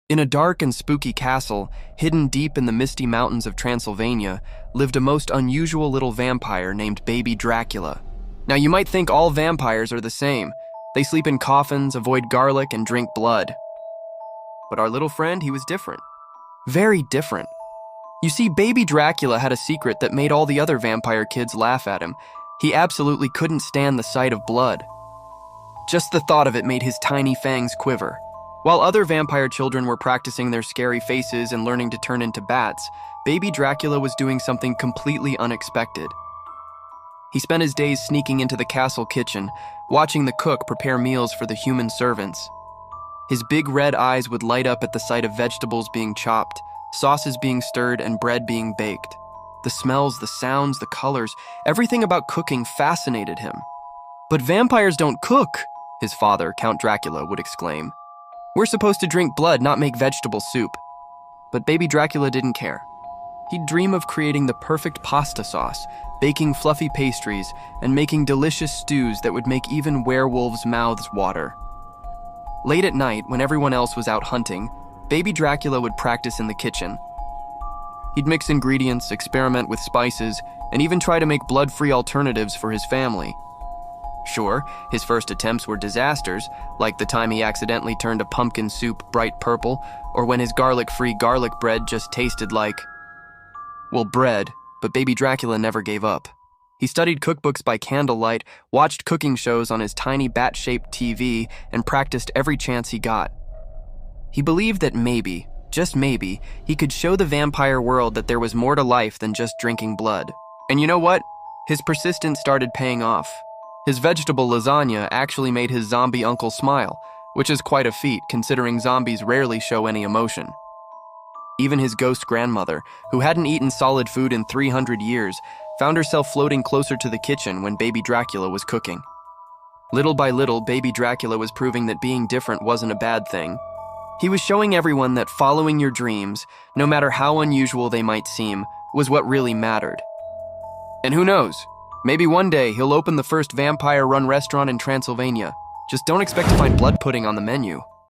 In a dark and spooky castle, hidden deep in the misty mountains of Transylvania, lived a most unusual little vampire named Baby Dracula. Now you might think all vampires are the same. They sleep in coffins, avoid garlic, and drink blood. But our little friend, he was different. Very different. You see, Baby Dracula had a secret that made all the other vampire kids laugh at him. He absolutely couldn't stand the sight of blood. Just the thought of it made his tiny fangs quiver. While other vampire children were practicing their scary faces and learning to turn into bats, Baby Dracula was doing something completely unexpected. He spent his days sneaking into the castle kitchen, watching the cook prepare meals for the human servants. His big red eyes would light up at the sight of vegetables being chopped, sauces being stirred, and bread being baked. The smells, the sounds, the colors, everything about cooking fascinated him. "But vampires don't cook," his father, Count Dracula, would exclaim. "We're supposed to drink blood, not make vegetable soup." But Baby Dracula didn't care. He'd dream of creating the perfect pasta sauce, baking fluffy pastries, and making delicious stews that would make even werewolves' mouths water. Late at night, when everyone else was out hunting, Baby Dracula would practice in the kitchen. He'd mix ingredients, experiment with spices, and even try to make blood-free alternatives for his family. Sure, his first attempts were disasters, like the time he accidentally turned a pumpkin soup bright purple, or when his garlic-free garlic bread just tasted like, well, bread, but Baby Dracula never gave up. He studied cookbooks by candlelight, watched cooking shows on his tiny bat-shaped TV, and practiced every chance he got. He believed that maybe, just maybe, he could show the vampire world that there was more to life than just drinking blood. And you know what? His persistence started paying off. His vegetable lasagna actually made his zombie uncle smile, which is quite a feat considering zombies rarely show any emotion. Even his ghost grandmother, who hadn't eaten solid food in 300 years, found herself floating closer to the kitchen when Baby Dracula was cooking. Little by little, Baby Dracula was proving that being different wasn't a bad thing. He was showing everyone that following your dreams, no matter how unusual they might seem, was what really mattered. And who knows? Maybe one day he'll open the first vampire-run restaurant in Transylvania. Just don't expect to find blood pudding on the menu.